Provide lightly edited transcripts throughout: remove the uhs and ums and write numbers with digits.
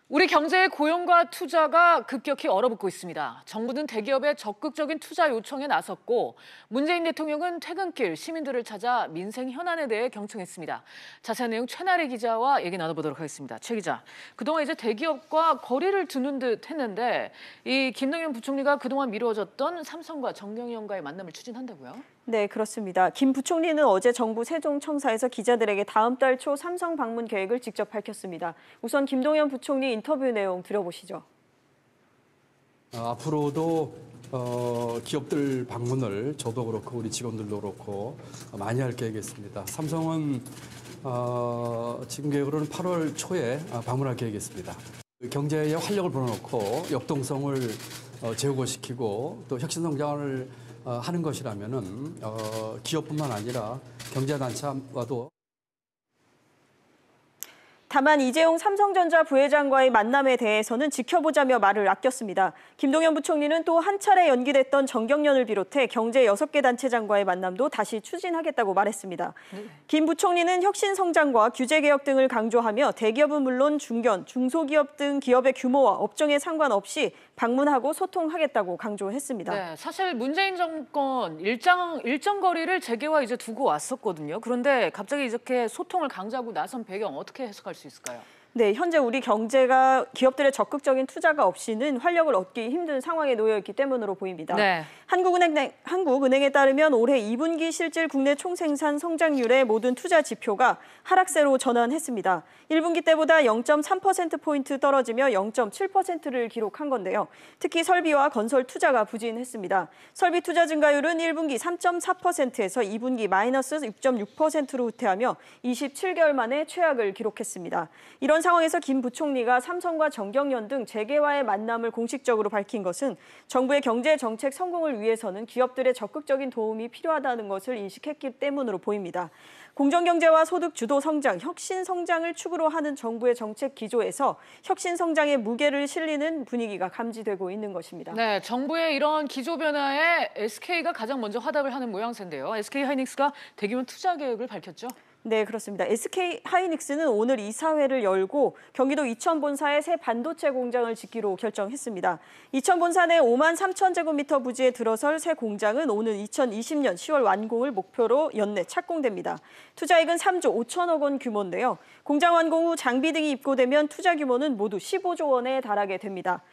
우리 경제의 고용과 투자가 급격히 얼어붙고 있습니다. 정부는 대기업의 적극적인 투자 요청에 나섰고 문재인 대통령은 퇴근길 시민들을 찾아 민생 현안에 대해 경청했습니다. 자세한 내용 최나래 기자와 얘기 나눠보도록 하겠습니다. 최 기자, 그동안 이제 대기업과 거리를 두는 듯 했는데 이 김동연 부총리가 그동안 미뤄졌던 삼성과 정경영과의 만남을 추진한다고요? 네, 그렇습니다. 김 부총리는 어제 정부 세종청사에서 기자들에게 다음 달 초 삼성 방문 계획을 직접 밝혔습니다. 우선 김동연 부총리 인터뷰 내용 들어보시죠. 앞으로도 기업들 방문을 저도 그렇고 우리 직원들도 그렇고 많이 할 계획이었습니다. 삼성은 지금 계획으로는 8월 초에 방문할 계획이었습니다. 경제에 활력을 불어넣고 역동성을 제고시키고 또 혁신성장을 하는 것이라면은 기업뿐만 아니라 경제단체와도. 다만 이재용 삼성전자 부회장과의 만남에 대해서는 지켜보자며 말을 아꼈습니다. 김동연 부총리는 또 한 차례 연기됐던 정경련을 비롯해 경제 6개 단체장과의 만남도 다시 추진하겠다고 말했습니다. 김 부총리는 혁신성장과 규제개혁 등을 강조하며 대기업은 물론 중견, 중소기업 등 기업의 규모와 업종에 상관없이 방문하고 소통하겠다고 강조했습니다. 네, 사실 문재인 정권 일정 거리를 재개와 이제 두고 왔었거든요. 그런데 갑자기 이렇게 소통을 강조하고 나선 배경 어떻게 해석할 수 있을까요? 네, 현재 우리 경제가 기업들의 적극적인 투자가 없이는 활력을 얻기 힘든 상황에 놓여 있기 때문으로 보입니다. 네. 한국은행에 따르면 올해 2분기 실질 국내 총생산 성장률의 모든 투자 지표가 하락세로 전환했습니다. 1분기 때보다 0.3%포인트 떨어지며 0.7%를 기록한 건데요. 특히 설비와 건설 투자가 부진했습니다. 설비 투자 증가율은 1분기 3.4%에서 2분기 마이너스 6.6%로 후퇴하며 27개월 만에 최악을 기록했습니다. 이런 상황에서 김 부총리가 삼성과 정경련 등 재계와의 만남을 공식적으로 밝힌 것은 정부의 경제 정책 성공을 위해서는 기업들의 적극적인 도움이 필요하다는 것을 인식했기 때문으로 보입니다. 공정경제와 소득 주도 성장, 혁신 성장을 축으로 하는 정부의 정책 기조에서 혁신 성장의 무게를 실리는 분위기가 감지되고 있는 것입니다. 네, 정부의 이런 기조 변화에 SK가 가장 먼저 화답을 하는 모양새인데요. SK하이닉스가 대규모 투자 계획을 밝혔죠. 네, 그렇습니다. SK하이닉스는 오늘 이사회를 열고 경기도 이천 본사에 새 반도체 공장을 짓기로 결정했습니다. 이천 본사 내 5만 3천 제곱미터 부지에 들어설 새 공장은 오는 2020년 10월 완공을 목표로 연내 착공됩니다. 투자액은 3조 5천억 원 규모인데요. 공장 완공 후 장비 등이 입고되면 투자 규모는 모두 15조 원에 달하게 됩니다.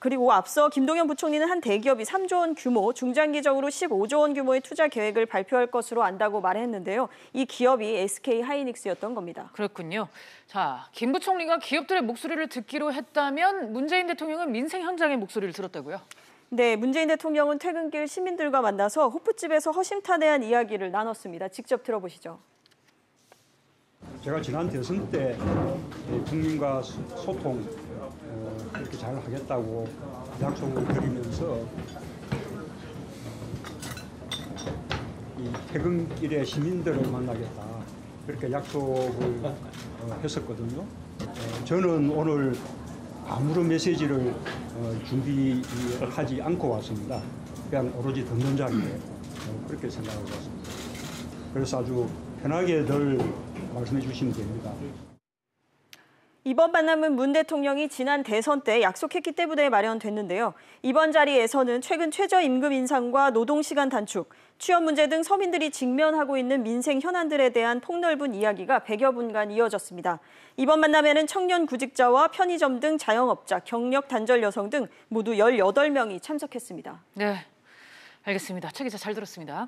그리고 앞서 김동연 부총리는 한 대기업이 3조 원 규모, 중장기적으로 15조 원 규모의 투자 계획을 발표할 것으로 안다고 말했는데요. 이 기업이 SK하이닉스였던 겁니다. 그렇군요. 자, 김 부총리가 기업들의 목소리를 듣기로 했다면 문재인 대통령은 민생 현장의 목소리를 들었다고요? 네, 문재인 대통령은 퇴근길 시민들과 만나서 호프집에서 허심탄회한 이야기를 나눴습니다. 직접 들어보시죠. 제가 지난 대선 때 국민과 소통 그렇게 잘 하겠다고 약속을 드리면서 이 퇴근길에 시민들을 만나겠다 그렇게 약속을 했었거든요. 저는 오늘 아무런 메시지를 준비하지 않고 왔습니다. 그냥 오로지 듣는 자리에 그렇게 생각하고 왔습니다. 그래서 아주 편하게 늘 말씀해 주시면 됩니다. 이번 만남은 문 대통령이 지난 대선 때 약속했기 때문에 마련됐는데요. 이번 자리에서는 최근 최저임금 인상과 노동시간 단축, 취업 문제 등 서민들이 직면하고 있는 민생 현안들에 대한 폭넓은 이야기가 100여 분간 이어졌습니다. 이번 만남에는 청년 구직자와 편의점 등 자영업자, 경력 단절 여성 등 모두 18명이 참석했습니다. 네, 알겠습니다. 최 기자 잘 들었습니다.